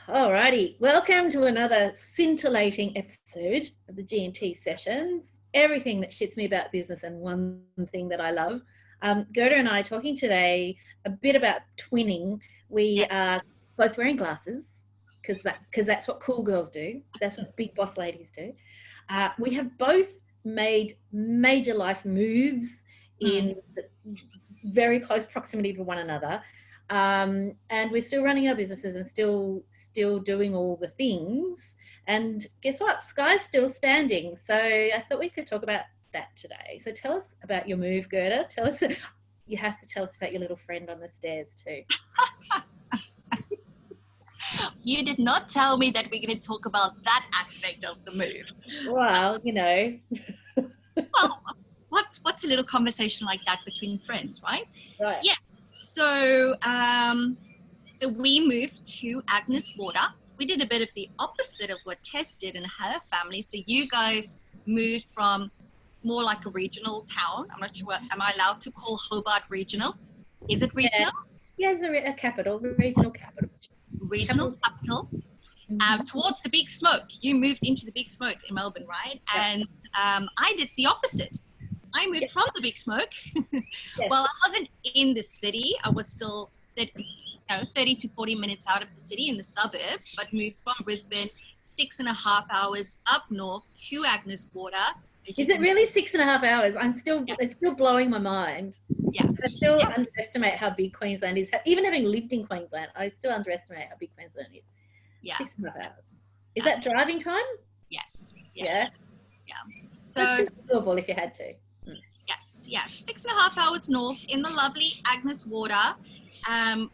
Alrighty, welcome to another scintillating episode of the G&T Sessions. Everything that shits me about business and one thing that I love. Gerda and I are talking today a bit about twinning. We are both wearing glasses because that's what cool girls do. That's what big boss ladies do. We have both made major life moves in very close proximity to one another. And we're still running our businesses and still doing all the things. And guess what? Sky's still standing. So I thought we could talk about that today. So tell us about your move, Gerda. Tell us. You have to tell us about your little friend on the stairs too. You did not tell me that we're going to talk about that aspect of the move. Well, you know. Well, what's a little conversation like that between friends, right? Right. Yeah. So we moved to Agnes Water. We did a bit of the opposite of what Tess did in her family. So you guys moved from more like a regional town. I'm not sure. Am I allowed to call Hobart regional? Is it regional? Yeah, it's a capital, regional capital. Regional capital. Towards the Big Smoke. You moved into the Big Smoke in Melbourne, right? Yeah. And I did the opposite. I moved from the Big Smoke. Yes. Well, I wasn't in the city. I was still 30 to 40 minutes out of the city in the suburbs, but moved from Brisbane 6.5 hours up north to Agnes Water. Is it really 6.5 hours? It's still blowing my mind. Yeah. I still underestimate how big Queensland is. Even having lived in Queensland, I still underestimate how big Queensland is. Yeah. 6.5 hours. Is that driving time? Yes. Yeah. Yeah. So it's doable if you had to. Yes. 6.5 hours north in the lovely Agnes Water.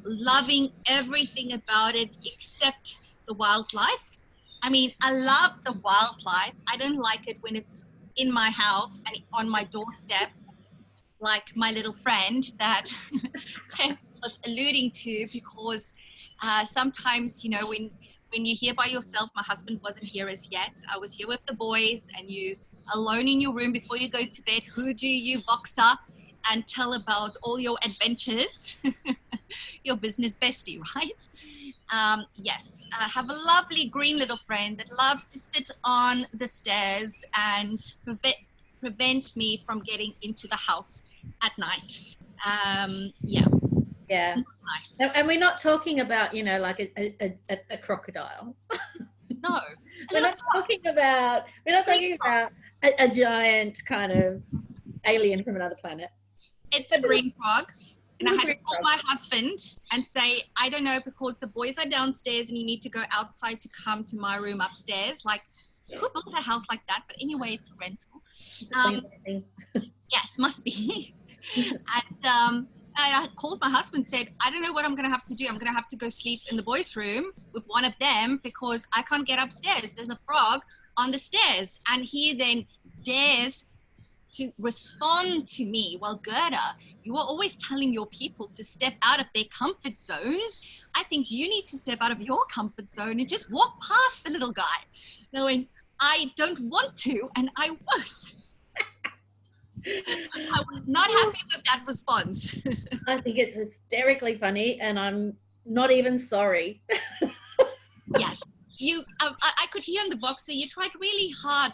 Loving everything about it except the wildlife. I mean, I love the wildlife. I don't like it when it's in my house and on my doorstep, like my little friend that Tess was alluding to, because sometimes, you know, when you're here by yourself, my husband wasn't here as yet. I was here with the boys, and you alone in your room before you go to bed. Who do you box up and tell about all your adventures? Your business bestie, right? Yes, I have a lovely green little friend that loves to sit on the stairs and prevent me from getting into the house at night. Yeah. Nice. And we're not talking about, you know, like a crocodile. No. We're not talking about a giant kind of alien from another planet. It's a green frog. And I had to call my husband and say, I don't know, because the boys are downstairs and you need to go outside to come to my room upstairs. Like, who built a house like that? But anyway, it's a rental. Yes, must be. And I called my husband and said, I don't know what I'm going to have to do. I'm going to have to go sleep in the boys' room with one of them because I can't get upstairs. There's a frog on the stairs. And he then dares to respond to me. Well, Gerda, you are always telling your people to step out of their comfort zones. I think you need to step out of your comfort zone and just walk past the little guy, knowing I don't want to and I won't. I was not happy with that response. I think it's hysterically funny, and I'm not even sorry. Yes, I could hear in the box that you tried really hard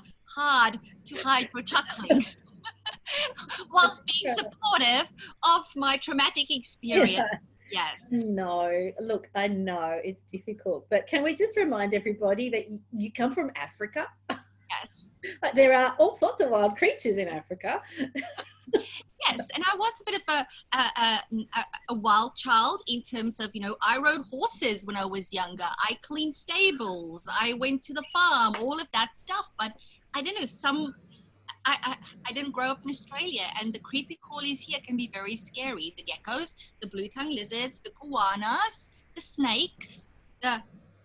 to hide your chuckling. Whilst being supportive of my traumatic experience. Yeah. Yes. No, look, I know it's difficult, but can we just remind everybody that you come from Africa? Yes. Like, there are all sorts of wild creatures in Africa. Yes, and I was a bit of a wild child in terms of, you know, I rode horses when I was younger. I cleaned stables. I went to the farm, all of that stuff. But I don't know, I didn't grow up in Australia, and the creepy crawlies here can be very scary. The geckos, the blue-tongued lizards, the koalas, the snakes, the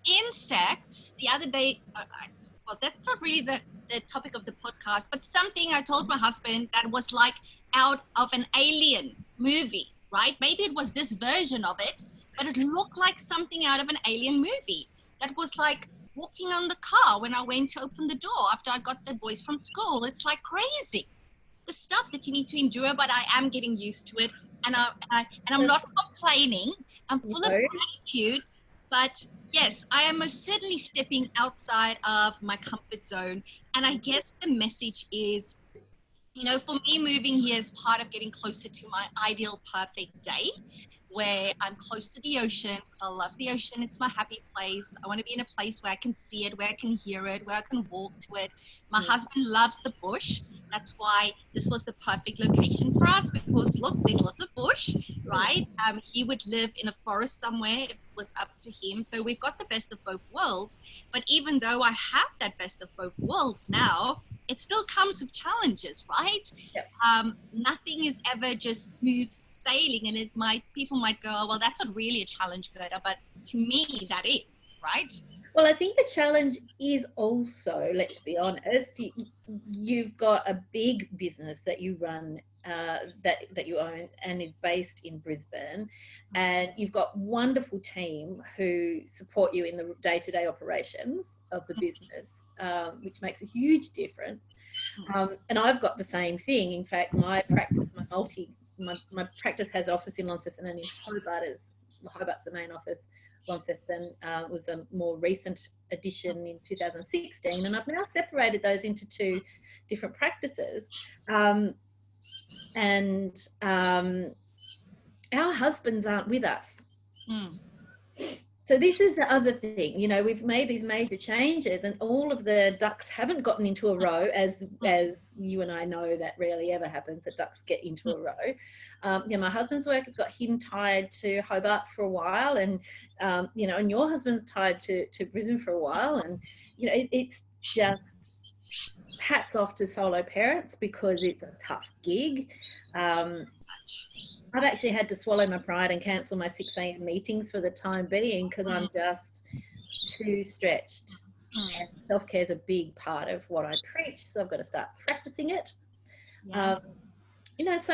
insects. The other day, well, that's not really the topic of the podcast, but something I told my husband that was like out of an alien movie, right? Maybe it was this version of it, but it looked like something out of an alien movie that was like walking on the car when I went to open the door after I got the boys from school. It's like crazy. The stuff that you need to endure, but I am getting used to it, and I'm not complaining. I'm full of gratitude But yes, I am most certainly stepping outside of my comfort zone. And I guess the message is, you know, for me, moving here is part of getting closer to my ideal perfect day, where I'm close to the ocean. I love the ocean. It's my happy place. I want to be in a place where I can see it, where I can hear it, where I can walk to it. My husband loves the bush. That's why this was the perfect location for us, because look, there's lots of bush, right? He would live in a forest somewhere if it was up to him. So we've got the best of both worlds. But even though I have that best of both worlds now, it still comes with challenges, right? Yep. Nothing is ever just smooth sailing, and people might go, oh, well, that's not really a challenge, Gerda, but to me that is, right? Well, I think the challenge is also, let's be honest, you've got a big business that you run, that you own, and is based in Brisbane, and you've got wonderful team who support you in the day-to-day operations of the business, which makes a huge difference. And I've got the same thing. In fact, my practice, my practice has office in Launceston, and in Hobart's the main office. Launceston was a more recent addition in 2016, and I've now separated those into two different practices. And our husbands aren't with us. So this is the other thing, you know, we've made these major changes and all of the ducks haven't gotten into a row, as you and I know that rarely ever happens, that ducks get into a row. My husband's work has got him tied to Hobart for a while, and, and your husband's tied to Brisbane for a while. And, it's just hats off to solo parents, because it's a tough gig. I've actually had to swallow my pride and cancel my 6 a.m. meetings for the time being, because I'm just too stretched. And self-care is a big part of what I preach, so I've got to start practicing it. Yes,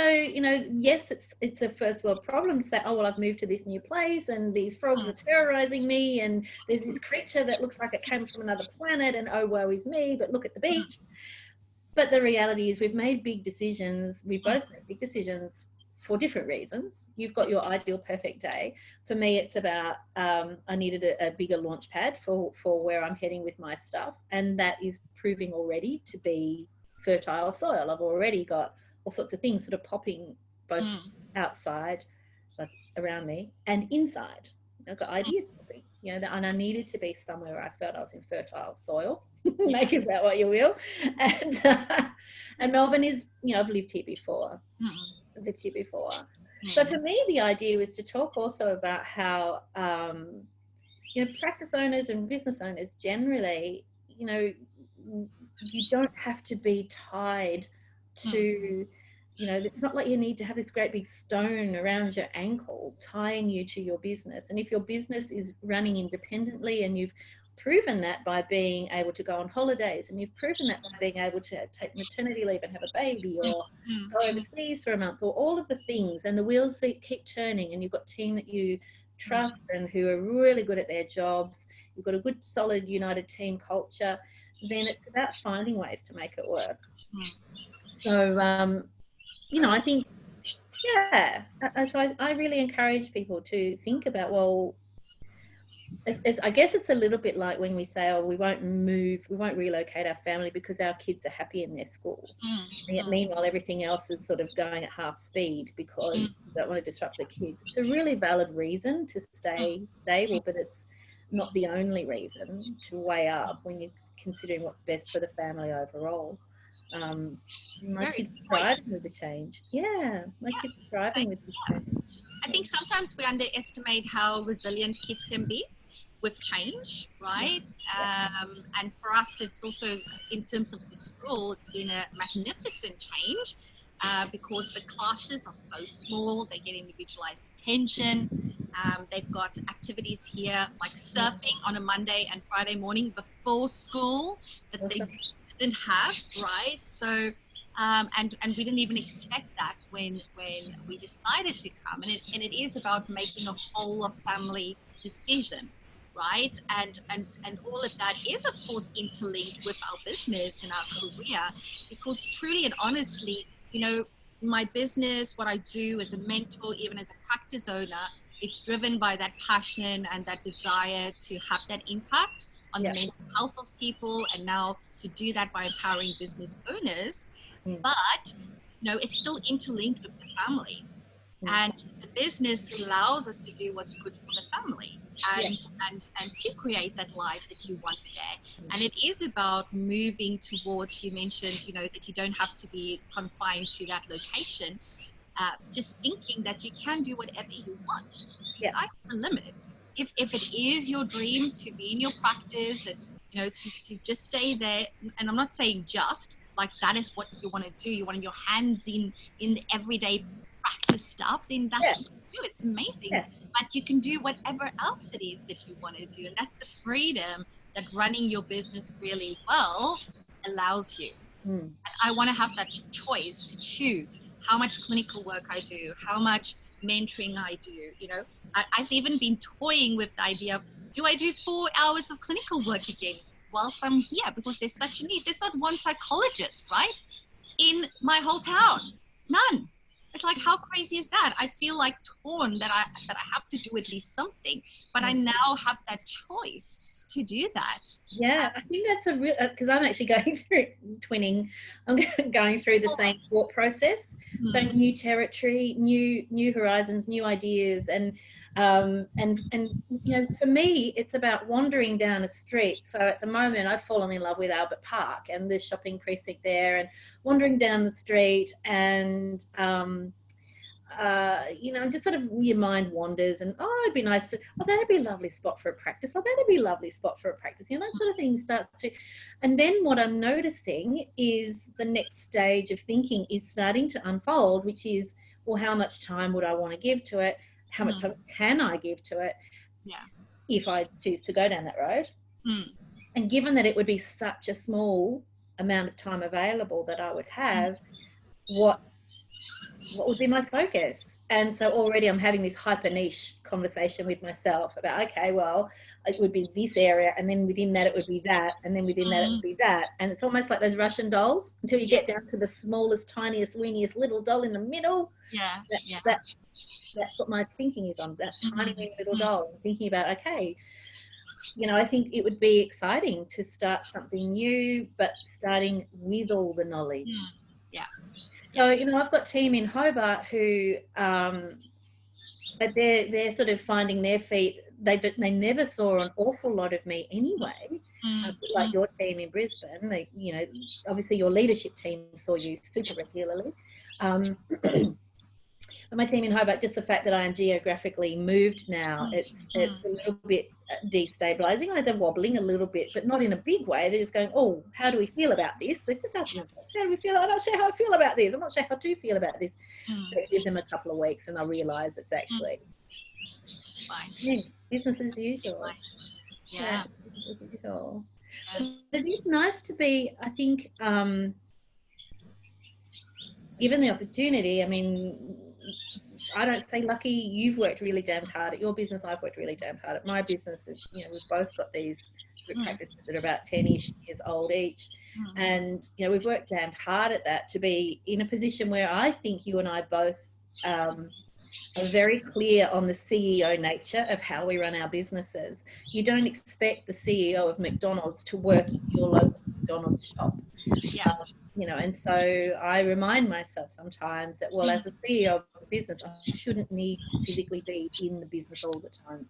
it's a first world problem to say, oh, well, I've moved to this new place and these frogs are terrorizing me, and there's this creature that looks like it came from another planet, and oh, woe is me, but look at the beach. But the reality is we've made big decisions. We both made big decisions for different reasons. You've got your ideal perfect day. For me, it's about I needed a bigger launch pad for where I'm heading with my stuff, and that is proving already to be fertile soil. I've already got all sorts of things sort of popping both outside, like around me, and inside. I've got ideas popping, and I needed to be somewhere where I felt I was in fertile soil. Make of that what you will. And Melbourne is, I've lived here before. So for me, the idea was to talk also about how, practice owners and business owners generally, you don't have to be tied to, it's not like you need to have this great big stone around your ankle tying you to your business. And if your business is running independently, and you've proven that by being able to go on holidays, and you've proven that by being able to take maternity leave and have a baby, or go overseas for a month, or all of the things, and the wheels keep turning, and you've got a team that you trust and who are really good at their jobs, you've got a good solid united team culture, then it's about finding ways to make it work. So I think so I really encourage people to think about, well, I guess it's a little bit like when we say, oh, we won't relocate our family because our kids are happy in their school. And yet meanwhile, everything else is sort of going at half speed because you don't want to disrupt the kids. It's a really valid reason to stay stable, but it's not the only reason to weigh up when you're considering what's best for the family overall. My kids are thriving with the change. My kids are thriving with the change. I think sometimes we underestimate how resilient kids can be with change, right? And for us, it's also, in terms of the school, it's been a magnificent change because the classes are so small. They get individualized attention. They've got activities here like surfing on a Monday and Friday morning before school that they didn't have, right? So and we didn't even expect that when we decided to come. And it is about making a whole of family decision, right? And all of that is, of course, interlinked with our business and our career, because truly and honestly, my business, what I do as a mentor, even as a practice owner, it's driven by that passion and that desire to have that impact on the mental health of people, and now to do that by empowering business owners. But it's still interlinked with the family. And the business allows us to do what's good for the family and to create that life that you want there. And it is about moving towards, you mentioned, that you don't have to be confined to that location. Just thinking that you can do whatever you want. Sky's the limit. If it is your dream to be in your practice and, to just stay there, and I'm not saying just, like that is what you want to do, you want your hands in the everyday practice stuff, then that's what you do. It's amazing. But you can do whatever else it is that you want to do. And that's the freedom that running your business really well allows you. And I want to have that choice to choose how much clinical work I do, how much mentoring I do. I've even been toying with the idea of, do I do 4 hours of clinical work again whilst I'm here? Because there's such a need. There's not one psychologist, right, in my whole town. None. It's like, how crazy is that? I feel like torn that I have to do at least something, but I now have that choice to do that. Yeah, I think that's a real, because I'm actually going through twinning. I'm going through the same thought process. So new territory, new horizons, new ideas, and for me, it's about wandering down a street. So at the moment, I've fallen in love with Albert Park and the shopping precinct there, and wandering down the street and just sort of your mind wanders and, it'd be nice to, that'd be a lovely spot for a practice. That'd be a lovely spot for a practice. That sort of thing starts to, and then what I'm noticing is the next stage of thinking is starting to unfold, which is, well, how much time would I want to give to it? How much time can I give to it? If I choose to go down that road. And given that it would be such a small amount of time available that I would have, what would be my focus? And so already I'm having this hyper niche conversation with myself about, okay, well, it would be this area, and then within that it would be that, and then within that it would be that. And it's almost like those Russian dolls until you get down to the smallest, tiniest, weeniest little doll in the middle. That's what my thinking is on, that tiny weeny little doll. I'm thinking about, okay, I think it would be exciting to start something new, but starting with all the knowledge. So, I've got a team in Hobart who, but they're sort of finding their feet. They never saw an awful lot of me anyway, like your team in Brisbane. Obviously your leadership team saw you super regularly. But my team in Hobart, just the fact that I am geographically moved now, it's a little bit destabilizing. Like they're wobbling a little bit, but not in a big way. They're just going, oh, how do we feel about this? They're just asking themselves, how do we feel? I'm not sure how I feel about this. I'm not sure how to feel about this. But give them a couple of weeks and they'll realise it's actually business as usual. Business as usual. It is nice to be, I think, given the opportunity. I mean, I don't say lucky. You've worked really damn hard at your business. I've worked really damn hard at my business. We've both got these practices that are about 10-ish years old each. And, we've worked damn hard at that to be in a position where I think you and I both are very clear on the CEO nature of how we run our businesses. You don't expect the CEO of McDonald's to work in your local McDonald's shop. And so I remind myself sometimes that, well, as a CEO of a business, I shouldn't need to physically be in the business all the time.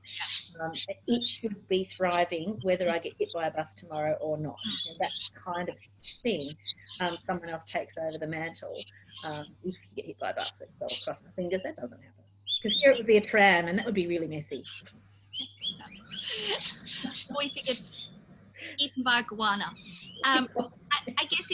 It should be thriving, whether I get hit by a bus tomorrow or not. That kind of thing. Someone else takes over the mantle. If you get hit by a bus, I'll cross my fingers. That doesn't happen. Because here it would be a tram, and that would be really messy. Or if it gets eaten by a iguana. I guess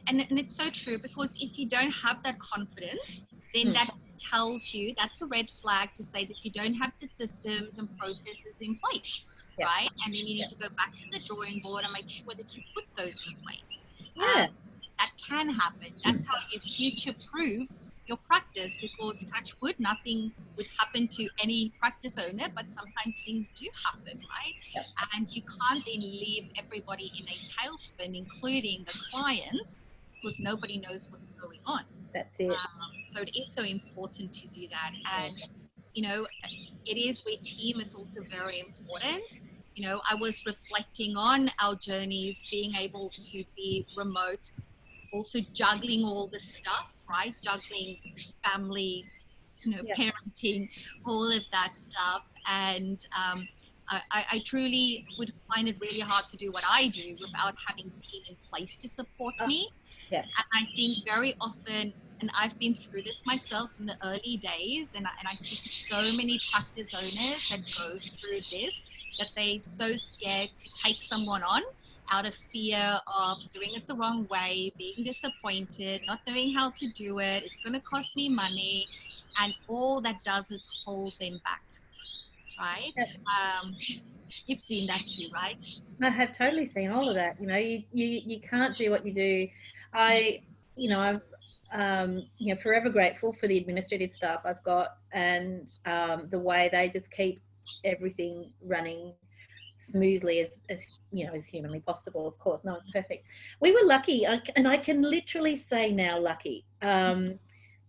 and it's so true, because if you don't have that confidence, then that tells you, that's a red flag to say that you don't have the systems and processes in place, right? And then you need to go back to the drawing board and make sure that you put those in place. That can happen. That's how you future-proof your practice, because touch wood, nothing would happen to any practice owner, but sometimes things do happen, right? And you can't then leave everybody in a tailspin, including the clients, because nobody knows what's going on. That's it. So it is so important to do that. And it is where team is also very important. You know, I was reflecting on our journeys, being able to be remote, also juggling all the stuff, right? Juggling family, you know, Yeah. parenting, all of that stuff. And I truly would find it really hard to do what I do without having a team in place to support Oh, me. yeah. And I think very often, and I've been through this myself in the early days, and I speak to so many practice owners that go through this, that they're so scared to take someone on out of fear of doing it the wrong way, being disappointed, not knowing how to do it. It's going to cost me money. And all that does is hold them back, right? Yeah. Um, you've seen that too, right? I have totally seen all of that. You know, you can't do what you do. I, you know, I'm, you know, forever grateful for the administrative staff I've got, and the way they just keep everything running smoothly as you know, as humanly possible. Of course, no one's perfect. We were lucky, and I can literally say now lucky.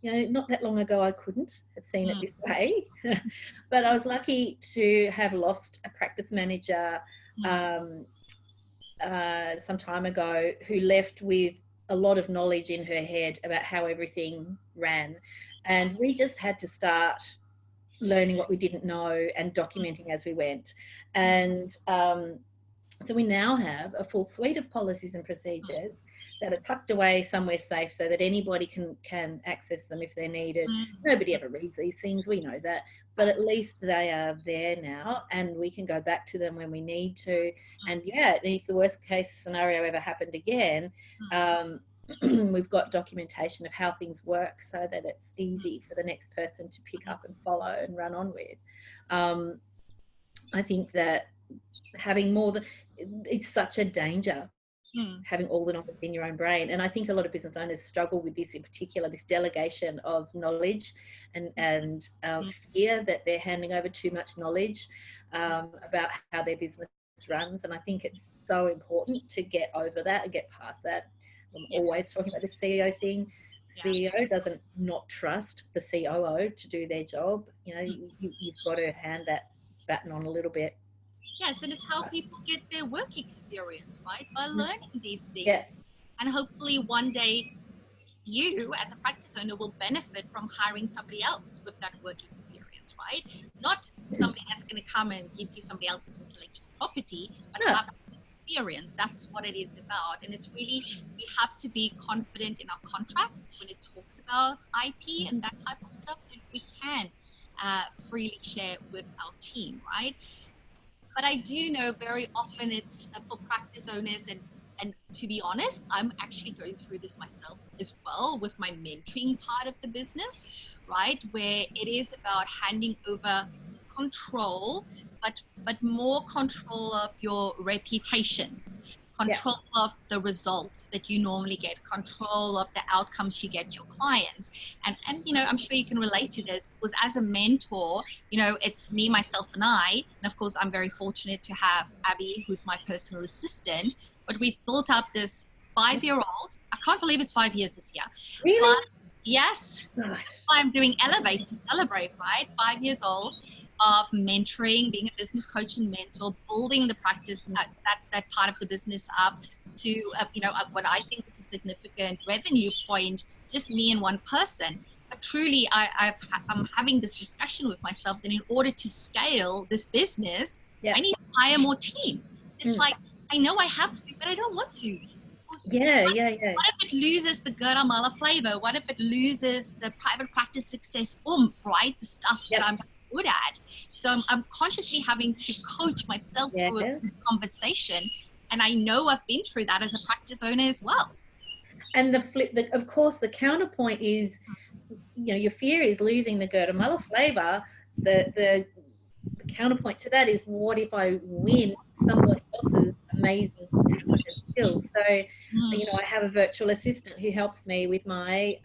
You know, not that long ago I couldn't have seen it this way, but I was lucky to have lost a practice manager um, some time ago, who left with a lot of knowledge in her head about how everything ran, and we just had to start learning what we didn't know and documenting as we went. And so we now have a full suite of policies and procedures that are tucked away somewhere safe so that anybody can access them if they're needed. Nobody ever reads these things, we know that, but at least they are there now and we can go back to them when we need to. And yeah, if the worst case scenario ever happened again, we've got documentation of how things work so that it's easy for the next person to pick up and follow and run on with. I think that having more than, it's such a danger having all the knowledge in your own brain. And I think a lot of business owners struggle with this in particular, this delegation of knowledge and fear that they're handing over too much knowledge about how their business runs. And I think it's so important to get over that and get past that. I'm always talking about the CEO thing. CEO doesn't not trust the COO to do their job. You know, you've got to hand that baton on a little bit. Yes, and it's how people get their work experience, right? By learning these things. Yeah. And hopefully one day you as a practice owner will benefit from hiring somebody else with that work experience, right? Not somebody that's going to come and give you somebody else's intellectual property, but have experience. That's what it is about. And it's really, we have to be confident in our contracts when it talks about IP and that type of stuff, so we can freely share with our team, right? But I do know very often it's for practice owners, and to be honest, I'm actually going through this myself as well with my mentoring part of the business, right? Where it is about handing over control, but more control of your reputation, control of the results that you normally get, control of the outcomes you get your clients. And you know, I'm sure you can relate to this, because as a mentor, you know, it's me, myself, and I. And of course, I'm very fortunate to have Abby, who's my personal assistant. But we've built up this 5-year-old. I can't believe it's 5 years this year. Really? But yes. Nice. I'm doing Elevate to celebrate, right? 5 years old of mentoring, being a business coach and mentor, building the practice, that part of the business up to, you know, what I think is a significant revenue point, just me and one person. But truly, I'm having this discussion with myself that in order to scale this business, I need to hire more team. It's like, I know I have to, but I don't want to. What if it loses the Guatemala flavor? What if it loses the private practice success right? The stuff that I'm good at. So I'm consciously having to coach myself through this conversation. And I know I've been through that as a practice owner as well. And of course, the counterpoint is, you know, your fear is losing the Guatemala flavor. The counterpoint to that is, what if I win somebody else's amazing talent and skills? So, you know, I have a virtual assistant who helps me with my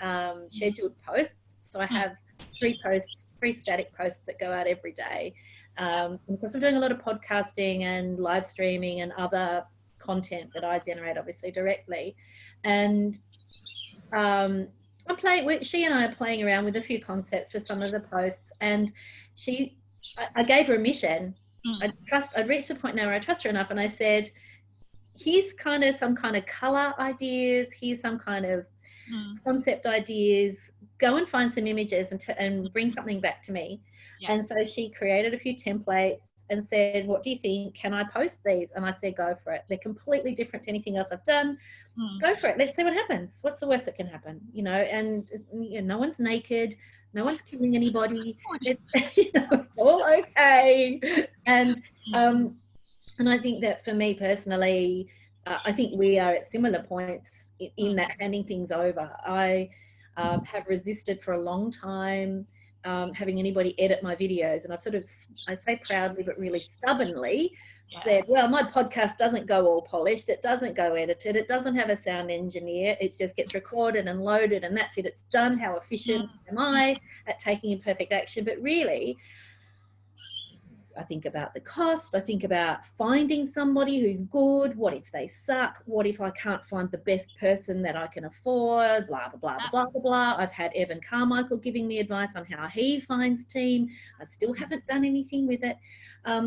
scheduled posts. So I have 3 static posts that go out every day. And of course, I'm doing a lot of podcasting and live streaming and other content that I generate, obviously, directly. And she and I are playing around with a few concepts for some of the posts, and she I gave her a mission. I'd reached a point now where I trust her enough, and I said, here's kind of some kind of color ideas, here's some kind of concept ideas, go and find some images and bring something back to me. Yeah. And so she created a few templates and said, what do you think? Can I post these? And I said, go for it. They're completely different to anything else I've done. Go for it. Let's see what happens. What's the worst that can happen? You know, and you know, no one's naked. No one's killing anybody. It's all okay. And I think that for me personally, I think we are at similar points in that handing things over. I have resisted for a long time having anybody edit my videos, and I've sort of, I say proudly but really stubbornly, said, well, my podcast doesn't go all polished, it doesn't go edited, it doesn't have a sound engineer, it just gets recorded and loaded and that's it, it's done. How efficient am I at taking imperfect action? But really, I think about the cost, I think about finding somebody who's good, what if they suck, what if I can't find the best person that I can afford, blah, blah, blah, blah, blah, blah. I've had Evan Carmichael giving me advice on how he finds team. I still haven't done anything with it.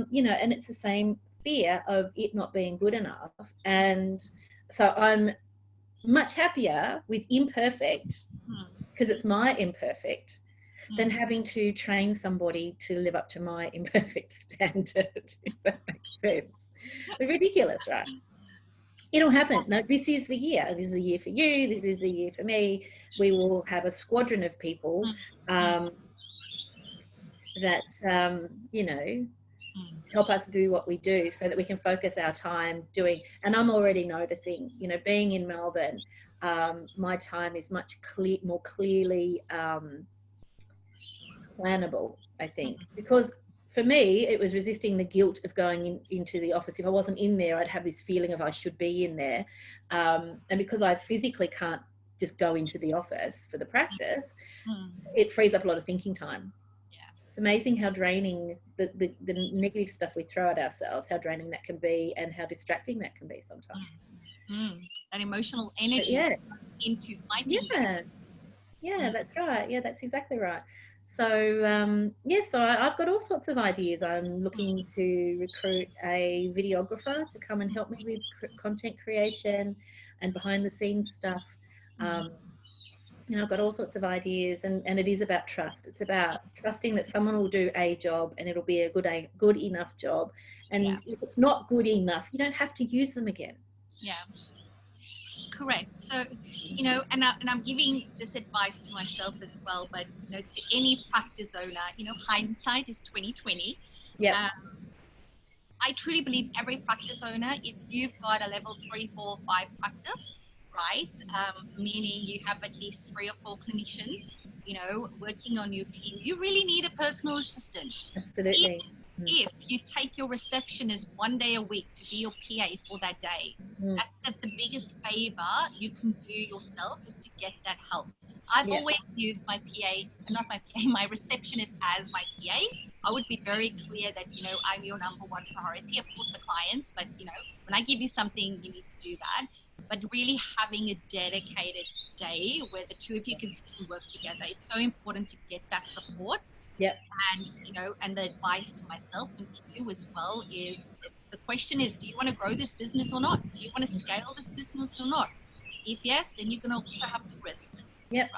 You know, and it's the same fear of it not being good enough. And so I'm much happier with imperfect, because it's my imperfect, than having to train somebody to live up to my imperfect standard, if that makes sense. It's ridiculous, right? It'll happen. No, this is the year. This is the year for you. This is the year for me. We will have a squadron of people that, you know, help us do what we do so that we can focus our time doing. And I'm already noticing, you know, being in Melbourne, my time is much more clearly plannable, I think, because for me it was resisting the guilt of going into the office. If I wasn't in there, I'd have this feeling of I should be in there, and because I physically can't just go into the office for the practice, it frees up a lot of thinking time. It's amazing how draining the negative stuff we throw at ourselves, how draining that can be and how distracting that can be sometimes. That emotional energy goes into fighting. Yeah, that's right. Yeah, that's exactly right. So, so I've got all sorts of ideas. I'm looking to recruit a videographer to come and help me with content creation and behind the scenes stuff. You know, I've got all sorts of ideas, and it is about trust. It's about trusting that someone will do a job and it'll be a good enough job. And if it's not good enough, you don't have to use them again. Yeah. Correct. So, you know, and I'm giving this advice to myself as well, but, you know, to any practice owner, you know, hindsight is 20/20. Yeah. I truly believe every practice owner, if you've got a level 3, 4, 5 practice, right, meaning you have at least 3 or 4 clinicians, you know, working on your team, you really need a personal assistant. Absolutely. If you take your receptionist 1 day a week to be your PA for that day, that's the biggest favor you can do yourself, is to get that help. I've always used my my receptionist as my PA. I would be very clear that, you know, I'm your number one priority, of course the clients, but, you know, when I give you something, you need to do that. But really having a dedicated day where the two of you can sit and work together, it's so important to get that support. And, you know, and the advice to myself and to you as well is, the question is, do you want to grow this business or not? Do you want to scale this business or not? If yes, then you're going to also have to risk. Right?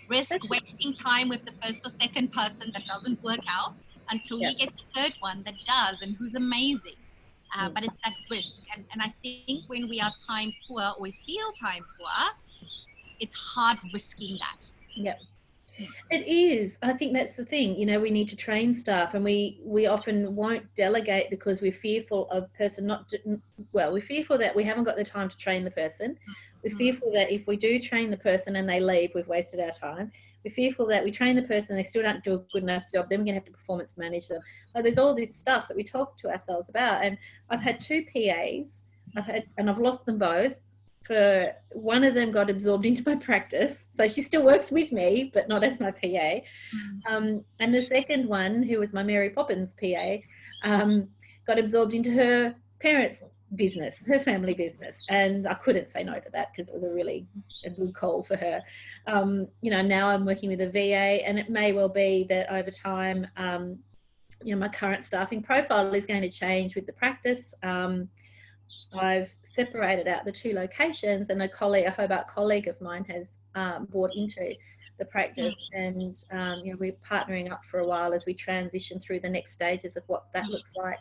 Risk wasting time with the first or second person that doesn't work out until you get the third one that does and who's amazing. But it's that risk. And I think when we are time poor or we feel time poor, it's hard risking that. It is. I think that's the thing. You know, we need to train staff, and we often won't delegate because we're fearful of person we're fearful that we haven't got the time to train the person. We're fearful that if we do train the person and they leave, we've wasted our time. We're fearful that we train the person and they still don't do a good enough job, then we're going to have to performance manage them. Like, there's all this stuff that we talk to ourselves about. And I've had 2 PAs, I've lost them both. For one of them got absorbed into my practice, so she still works with me but not as my PA, and the second one, who was my Mary Poppins PA, got absorbed into her parents' business, her family business, and I couldn't say no to that because it was a good call for her. You know, now I'm working with a VA, and it may well be that over time my current staffing profile is going to change with the practice. I've separated out the 2 locations, and a Hobart colleague of mine has bought into the practice, and we're partnering up for a while as we transition through the next stages of what that looks like,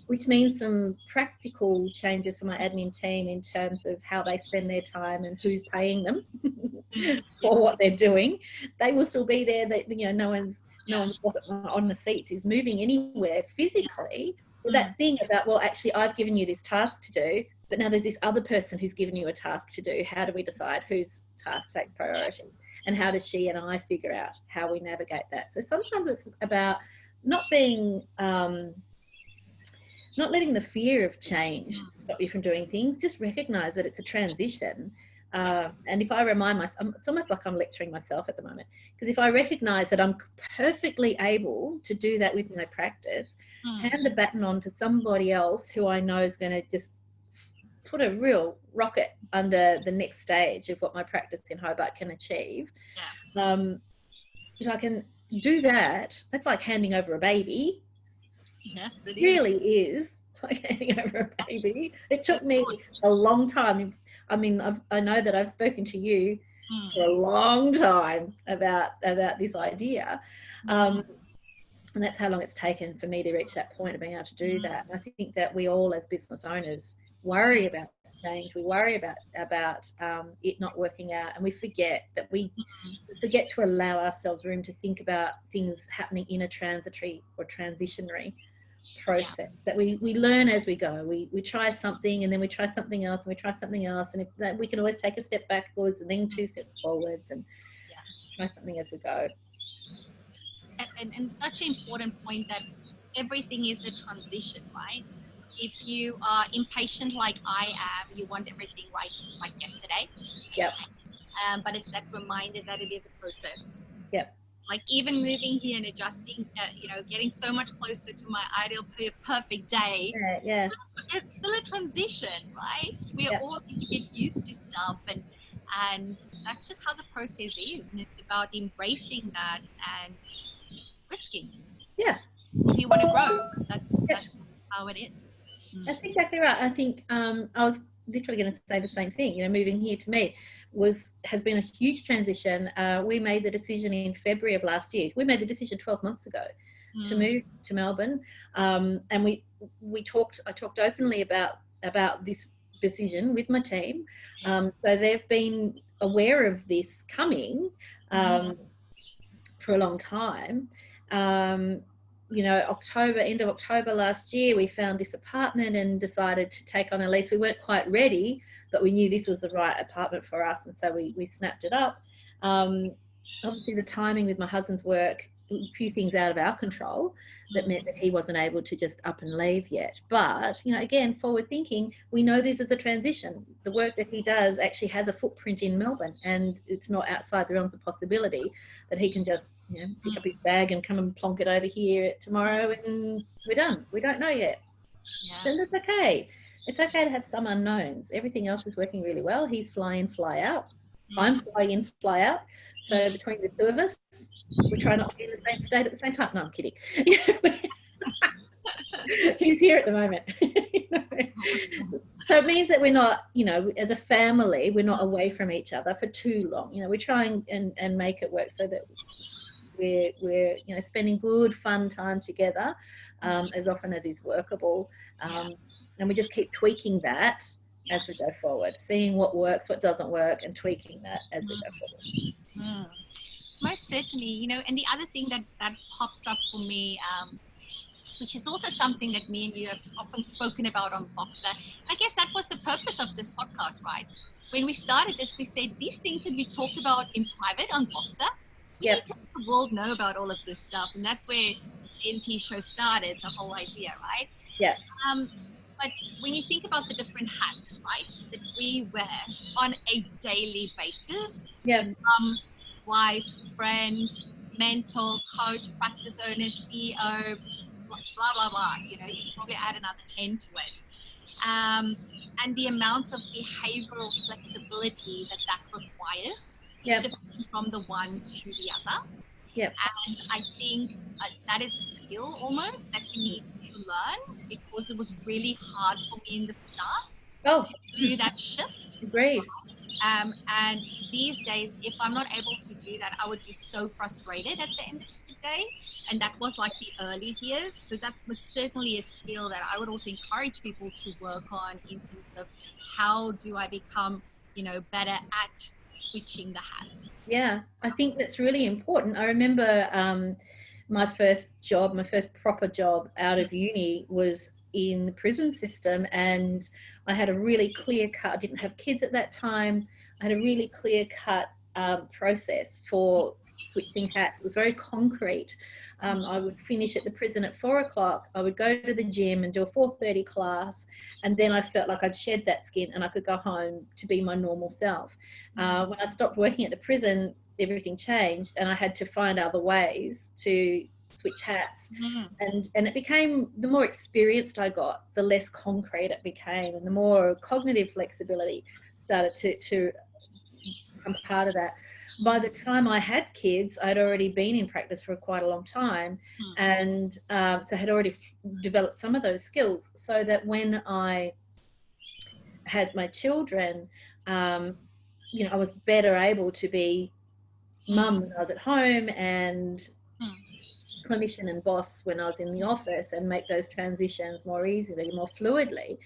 which means some practical changes for my admin team in terms of how they spend their time and who's paying them for what they're doing. They will still be there. That no one's on the seat is moving anywhere physically. Well, that thing about, well, actually, I've given you this task to do, but now there's this other person who's given you a task to do. How do we decide whose task takes priority? And how does she and I figure out how we navigate that? So sometimes it's about not being, not letting the fear of change stop you from doing things. Just recognize that it's a transition. And if I remind myself, it's almost like I'm lecturing myself at the moment, because if I recognize that I'm perfectly able to do that with my practice, hand the baton on to somebody else who I know is going to just put a real rocket under the next stage of what my practice in Hobart can achieve. If I can do that, that's like handing over a baby. Yes, it really is like handing over a baby. It took me a long time. I mean, I know that I've spoken to you for a long time about this idea. And that's how long it's taken for me to reach that point of being able to do that. And I think that we all, as business owners, worry about change. We worry about it not working out, and we forget that we forget to allow ourselves room to think about things happening in a transitory or transitionary process. That we learn as we go. We try something, and then we try something else, and we try something else, and if that, we can always take a step backwards and then 2 steps forwards, and try something as we go. And such an important point that everything is a transition, right? If you are impatient like I am, you want everything right like yesterday. Yep. But it's that reminder that it is a process. Yep. Like even moving here and adjusting, getting so much closer to my ideal perfect day. Yeah. It's still a transition, right? We all need to get used to stuff, and that's just how the process is. And it's about embracing that and risking. Yeah. If you want to grow, that's how it is. That's exactly right. I think I was literally going to say the same thing. Moving here to me has been a huge transition. We made the decision in February of last year. We made the decision 12 months ago to move to Melbourne, and I talked openly about this decision with my team. So they've been aware of this coming for a long time. End of October last year, we found this apartment and decided to take on a lease. We weren't quite ready, but we knew this was the right apartment for us, and so we snapped it up. Obviously, the timing with my husband's work, a few things out of our control that meant that he wasn't able to just up and leave yet. But, again, forward thinking, we know this is a transition. The work that he does actually has a footprint in Melbourne, and it's not outside the realms of possibility that he can just pick up his bag and come and plonk it over here tomorrow and we're done. We don't know yet. And that's okay. It's okay to have some unknowns. Everything else is working really well. He's fly in, fly out. I'm fly in, fly out. So between the two of us, we try not to be in the same state at the same time. No, I'm kidding. He's here at the moment. So it means that we're not, as a family, we're not away from each other for too long. We try and make it work so that we're spending good, fun time together as often as is workable. And we just keep tweaking that as we go forward, seeing what works, what doesn't work, and tweaking that as we go forward. Most certainly, and the other thing that pops up for me, which is also something that me and you have often spoken about on Boxer. I guess that was the purpose of this podcast, right? When we started this, we said these things that we talked about in private on Boxer, we need to let the world know about all of this stuff. And that's where G&T show started, the whole idea, right? Yeah. But when you think about the different hats, right, that we wear on a daily basis, wife, friend, mentor, coach, practice owner, CEO, blah, blah, blah, you can probably add another 10 to it. And the amount of behavioral flexibility that requires, shifting from the one to the other. Yep. And I think that is a skill almost that you need to learn, because it was really hard for me in the start Oh, to do that shift. agreed. And these days, if I'm not able to do that, I would be so frustrated at the end of the day. And that was like the early years. So that's most certainly a skill that I would also encourage people to work on, in terms of how do I become, better at switching the hats. Yeah, I think that's really important. I remember my first job, my first proper job out of uni was in the prison system, and I had a really clear cut. I didn't have kids at that time. I had a really clear cut process for switching hats. It was very concrete. I would finish at the prison at 4 o'clock. I would go to the gym and do a 4:30 class, and then I felt like I'd shed that skin and I could go home to be my normal self. When I stopped working at the prison, everything changed, and I had to find other ways to switch hats. And it became, the more experienced I got, the less concrete it became, and the more cognitive flexibility started to become part of that. By the time I had kids, I'd already been in practice for quite a long time, and so I had already developed some of those skills, so that when I had my children, I was better able to be mum when I was at home, and clinician and boss when I was in the office, and make those transitions more easily, more fluidly.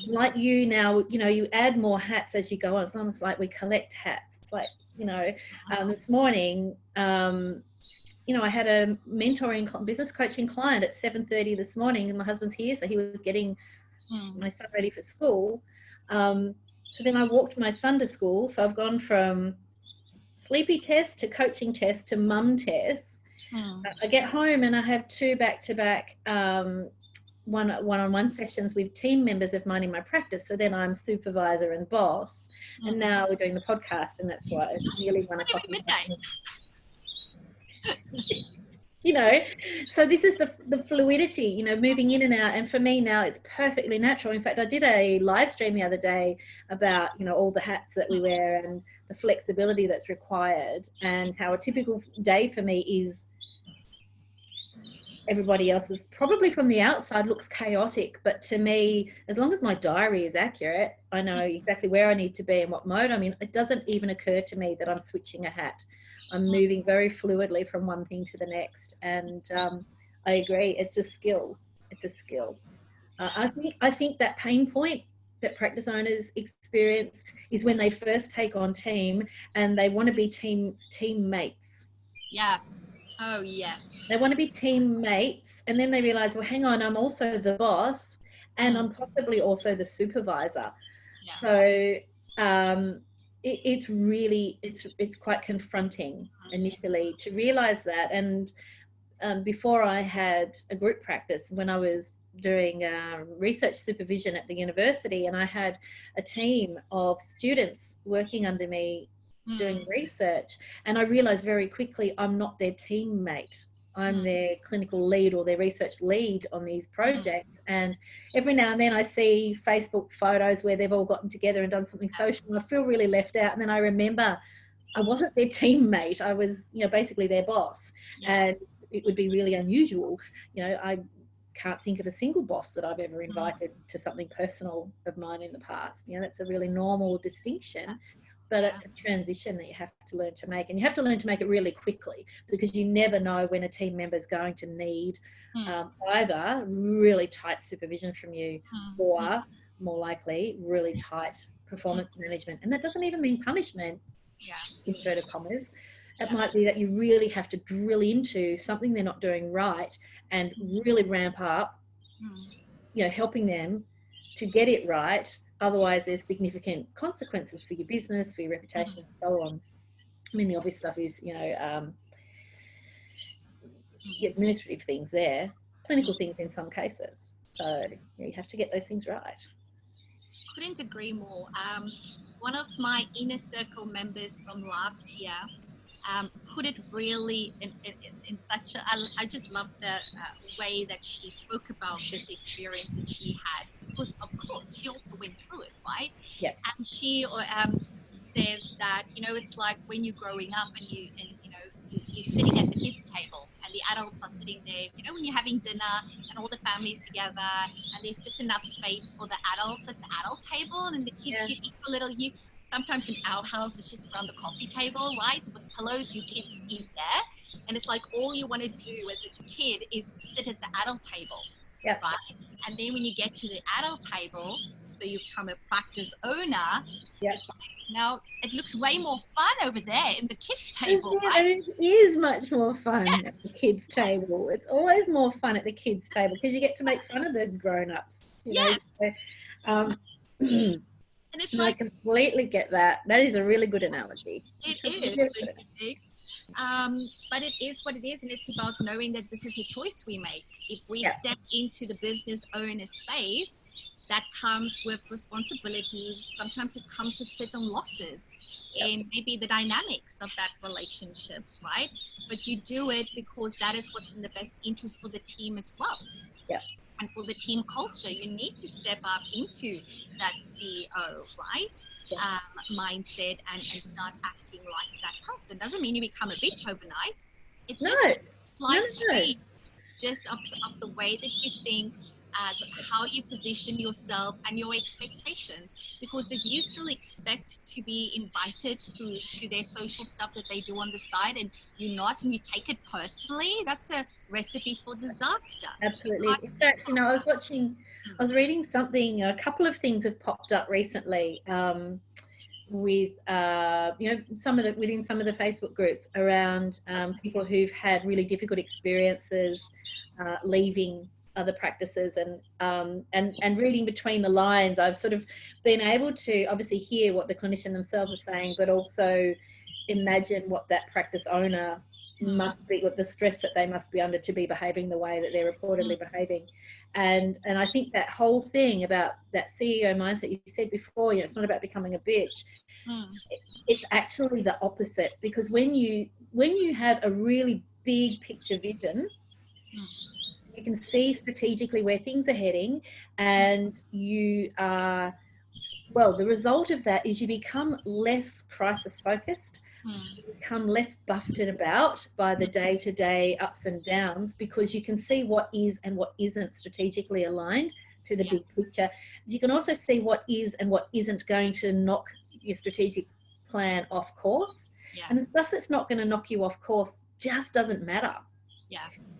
Like you now, you add more hats as you go on. It's almost like we collect hats. It's like, this morning, I had a mentoring business coaching client at 7:30 this morning, and my husband's here, so he was getting my son ready for school. So then I walked my son to school. So I've gone from sleepy test to coaching test to mum test. I get home and I have two back-to-back one-on-one sessions with team members of mine in my practice. So then I'm supervisor and boss. And now we're doing the podcast, and that's why it's nearly 1 o'clock. So this is the fluidity, moving in and out. And for me now, it's perfectly natural. In fact, I did a live stream the other day about, all the hats that we wear and the flexibility that's required, and how a typical day for me is everybody else's, probably from the outside looks chaotic, but to me, as long as my diary is accurate, I know exactly where I need to be and what mode I'm in. It doesn't even occur to me that I'm switching a hat. I'm moving very fluidly from one thing to the next. And I agree, it's a skill. It's a skill. I think that pain point that practice owners experience is when they first take on team and they want to be teammates. Yeah. Oh, yes. They want to be teammates, and then they realize, well, hang on, I'm also the boss, and I'm possibly also the supervisor. Yeah. So it's quite confronting initially to realize that. And before I had a group practice, when I was doing research supervision at the university, and I had a team of students working under me doing research, and I realized very quickly I'm not their teammate. I'm their clinical lead or their research lead on these projects. And every now and then I see Facebook photos where they've all gotten together and done something social, and I feel really left out. And then I remember I wasn't their teammate. I was, basically their boss. And it would be really unusual. I can't think of a single boss that I've ever invited to something personal of mine in the past. That's a really normal distinction. But it's a transition that you have to learn to make, and you have to learn to make it really quickly, because you never know when a team member is going to need either really tight supervision from you, or more likely really tight performance management. And that doesn't even mean punishment, inverted commas. It might be that you really have to drill into something they're not doing right and really ramp up, helping them to get it right. Otherwise, there's significant consequences for your business, for your reputation, and so on. I mean, the obvious stuff is, administrative things there, clinical things in some cases. So you have to get those things right. Couldn't agree more. One of my inner circle members from last year put it really in such a, I just love the way that she spoke about this experience that she had, because of course she also went through it, right? Yeah. And she says that, it's like when you're growing up and you sitting at the kids' table and the adults are sitting there, you know, when you're having dinner and all the families together and there's just enough space for the adults at the adult table and the kids, you eat for little, you sometimes in our house it's just around the coffee table, right, with pillows, you kids eat there, and it's like all you want to do as a kid is sit at the adult table, right? And then when you get to the adult table, so you become a practice owner, it's like now it looks way more fun over there in the kids table, right? It is much more fun at the kids table. It's always more fun at the kids table because you get to make fun of the grown-ups, you know. So, and it's I completely get that. That is a really good analogy. It is. But it is what it is, and it's about knowing that this is a choice we make. If we step into the business owner space, that comes with responsibilities. Sometimes it comes with certain losses and maybe the dynamics of that relationships, right? But you do it because that is what's in the best interest for the team as well. And for the team culture, you need to step up into that CEO, right? Mindset and start acting like that person. Doesn't mean you become a bitch overnight. It just slight change just of the way that you think, how you position yourself and your expectations. Because if you still expect to be invited to their social stuff that they do on the side and you're not, and you take it personally, that's a recipe for disaster. Absolutely. In fact, you know, I was reading something, a couple of things have popped up recently with, you know, within some of the Facebook groups around people who've had really difficult experiences leaving other practices, and reading between the lines, I've sort of been able to obviously hear what the clinician themselves are saying, but also imagine what that practice owner must be, what the stress that they must be under to be behaving the way that they're reportedly behaving. And I think that whole thing about that CEO mindset you said before, you know, it's not about becoming a bitch. It's actually the opposite, because when you have a really big picture vision, you can see strategically where things are heading, and you are, well, the result of that is you become less crisis focused. You become less buffeted about by the day-to-day ups and downs, because you can see what is and what isn't strategically aligned to the big picture. You can also see what is and what isn't going to knock your strategic plan off course. And the stuff that's not going to knock you off course just doesn't matter.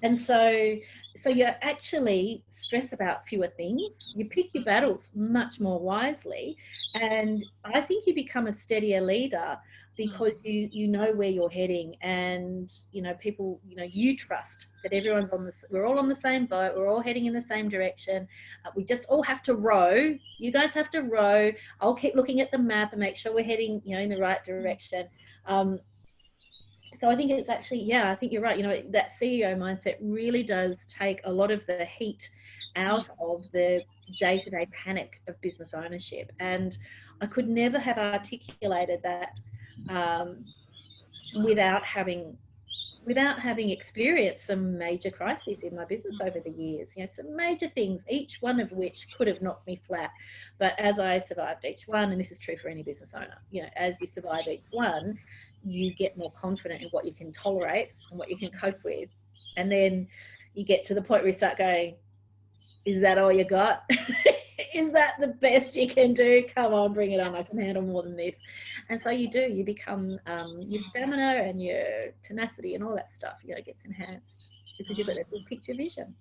And so you're actually stressed about fewer things. You pick your battles much more wisely, and I think you become a steadier leader because you know where you're heading, and you know, people, you know, you trust that everyone's we're all on the same boat, we're all heading in the same direction. We just all have to row. You guys have to row. I'll keep looking at the map and make sure we're heading, you know, in the right direction. So I think it's actually, I think you're right. You know, that CEO mindset really does take a lot of the heat out of the day-to-day panic of business ownership. And I could never have articulated that without having experienced some major crises in my business over the years. You know, some major things, each one of which could have knocked me flat. But as I survived each one, and this is true for any business owner, you know, as you survive each one, you get more confident in what you can tolerate and what you can cope with. And then you get to the point where you start going, is that all you got? Is that the best you can do? Come on, bring it on. I can handle more than this. And so you become, your stamina and your tenacity and all that stuff, you know, gets enhanced because you've got that big picture vision.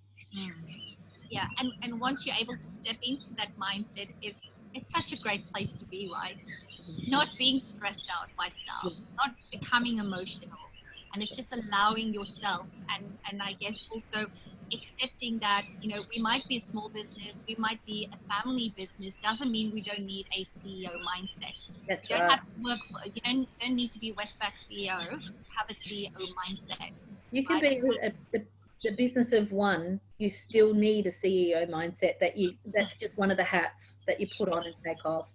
Yeah, and once you're able to step into that mindset, it's such a great place to be, right? Not being stressed out by stuff, not becoming emotional, and it's just allowing yourself, and I guess also accepting that, you know, we might be a small business, we might be a family business, doesn't mean we don't need a CEO mindset. That's you don't right. have to work for, you don't need to be Westpac CEO, have a CEO mindset. You can be the business of one, you still need a CEO mindset. That's just one of the hats that you put on and take off.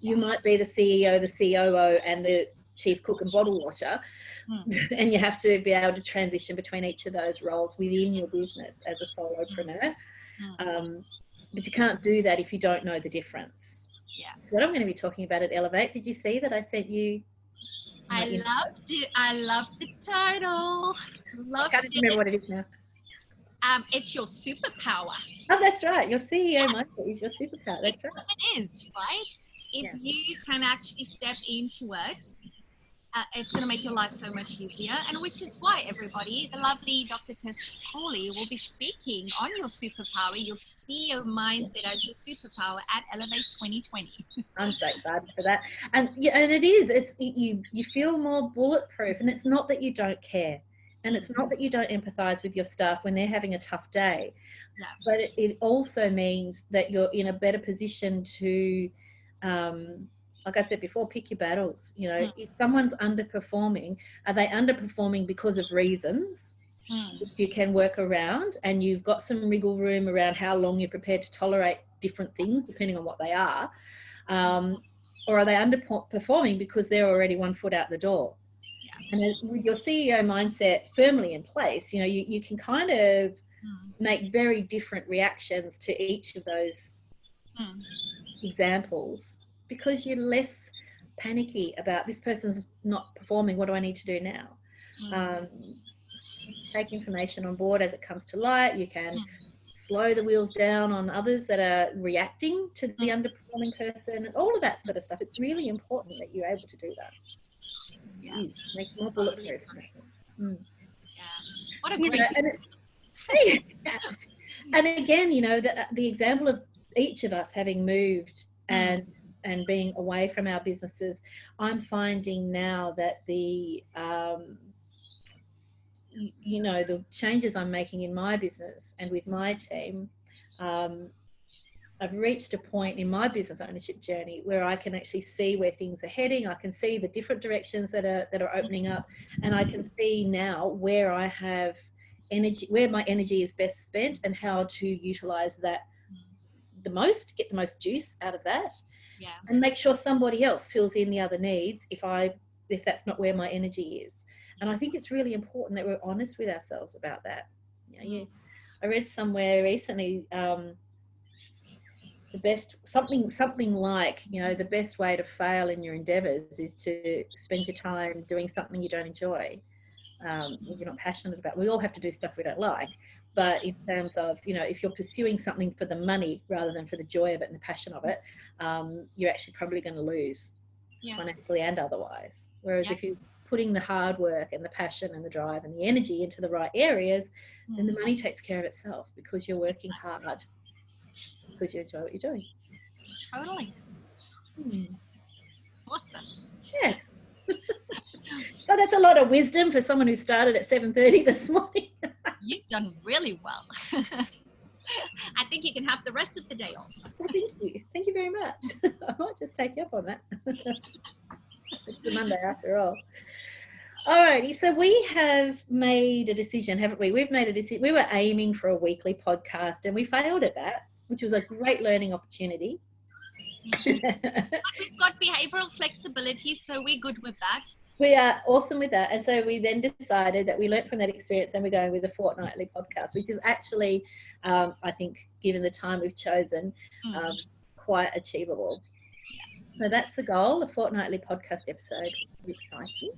You might be the CEO, the COO, and the chief cook and bottle washer, and you have to be able to transition between each of those roles within your business as a solopreneur. But you can't do that if you don't know the difference. What I'm going to be talking about at Elevate, did you see that I sent you I loved the title. I Loved can't it. remember what it is now. It's your superpower. Oh, that's right. Your CEO mindset is your superpower. That's right. Because it is, right? If Yeah. you can actually step into it, it's going to make your life so much easier. And which is why, everybody, the lovely Dr. Tess Hawley will be speaking on your superpower, your CEO mindset as your superpower at Elevate 2020. I'm so excited for that. And yeah, and it is. It's you feel more bulletproof, and it's not that you don't care, and it's not that you don't empathize with your staff when they're having a tough day, Yeah. but it also means that you're in a better position to, like I said before, pick your battles. You know, if someone's underperforming, are they underperforming because of reasons which you can work around, and you've got some wriggle room around how long you're prepared to tolerate different things depending on what they are, or are they underperforming because they're already 1 foot out the door? And with your CEO mindset firmly in place, you know, you can kind of make very different reactions to each of those examples, because you're less panicky about this person's not performing, what do I need to do now? Take information on board as it comes to light. You can slow the wheels down on others that are reacting to the underperforming person, and all of that sort of stuff. It's really important that you're able to do that. Yeah. Make more bulletproof. Yeah. What a great and again, you know, the example of each of us having moved and being away from our businesses, I'm finding now that the you know, the changes I'm making in my business and with my team, I've reached a point in my business ownership journey where I can actually see where things are heading. I can see the different directions that are opening up, and I can see now where I have energy, where my energy is best spent, and how to utilize that the most, get the most juice out of that, and make sure somebody else fills in the other needs if that's not where my energy is. And I think it's really important that we're honest with ourselves about that. You know, I read somewhere recently, the best something like, you know, the best way to fail in your endeavors is to spend your time doing something you don't enjoy, you're not passionate about. We all have to do stuff we don't like, but in terms of, you know, if you're pursuing something for the money rather than for the joy of it and the passion of it, you're actually probably going to lose financially and otherwise. Whereas if you're putting the hard work and the passion and the drive and the energy into the right areas, then the money takes care of itself, because you're working hard because you enjoy what you're doing. Totally. Awesome. Yes. But that's a lot of wisdom for someone who started at 7:30 this morning. You've done really well. I think you can have the rest of the day off. Well, thank you very much. I might just take you up on that. It's the Monday after all. Alrighty, so we have made a decision, haven't we? We've made a decision. We were aiming for a weekly podcast, and we failed at that, which was a great learning opportunity. We've got behavioral flexibility, so we're good with that. We are awesome with that. And so we then decided that we learnt from that experience, and we're going with a fortnightly podcast, which is actually, I think, given the time we've chosen, quite achievable. So that's the goal, a fortnightly podcast episode. It's exciting.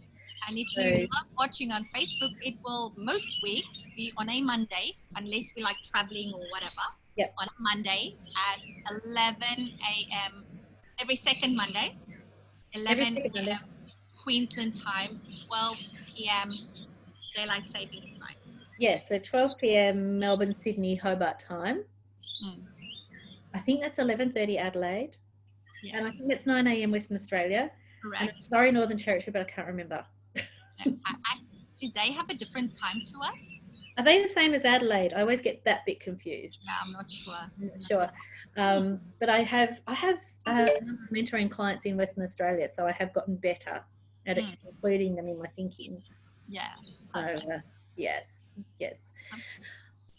And if you love watching on Facebook, it will most weeks be on a Monday, unless we like traveling or whatever. Yep. On a Monday at 11 a.m. every second Monday, 11 a.m. Queensland time, 12 p.m. Daylight Savings Time. Yes, so 12 p.m. Melbourne, Sydney, Hobart time. I think that's 11:30 Adelaide. Yeah. And I think it's 9 a.m. Western Australia. Correct. And I'm sorry, Northern Territory, but I can't remember. Do they have a different time to us? Are they the same as Adelaide? I always get that bit confused. Yeah, I'm not sure. Sure. But I have mentoring clients in Western Australia, so I have gotten better at including them in my thinking. Yeah. So yes.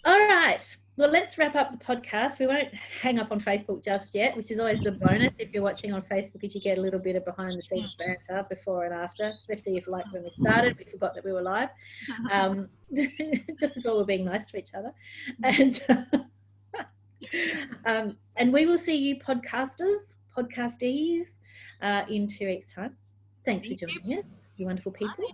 All right. Well, let's wrap up the podcast. We won't hang up on Facebook just yet, which is always the bonus if you're watching on Facebook, is you get a little bit of behind the scenes banter before and after, especially if, like when we started, we forgot that we were live. Just as well we're being nice to each other. And we will see you podcastees in 2 weeks' time. Thanks for Thank you. joining us, you wonderful people.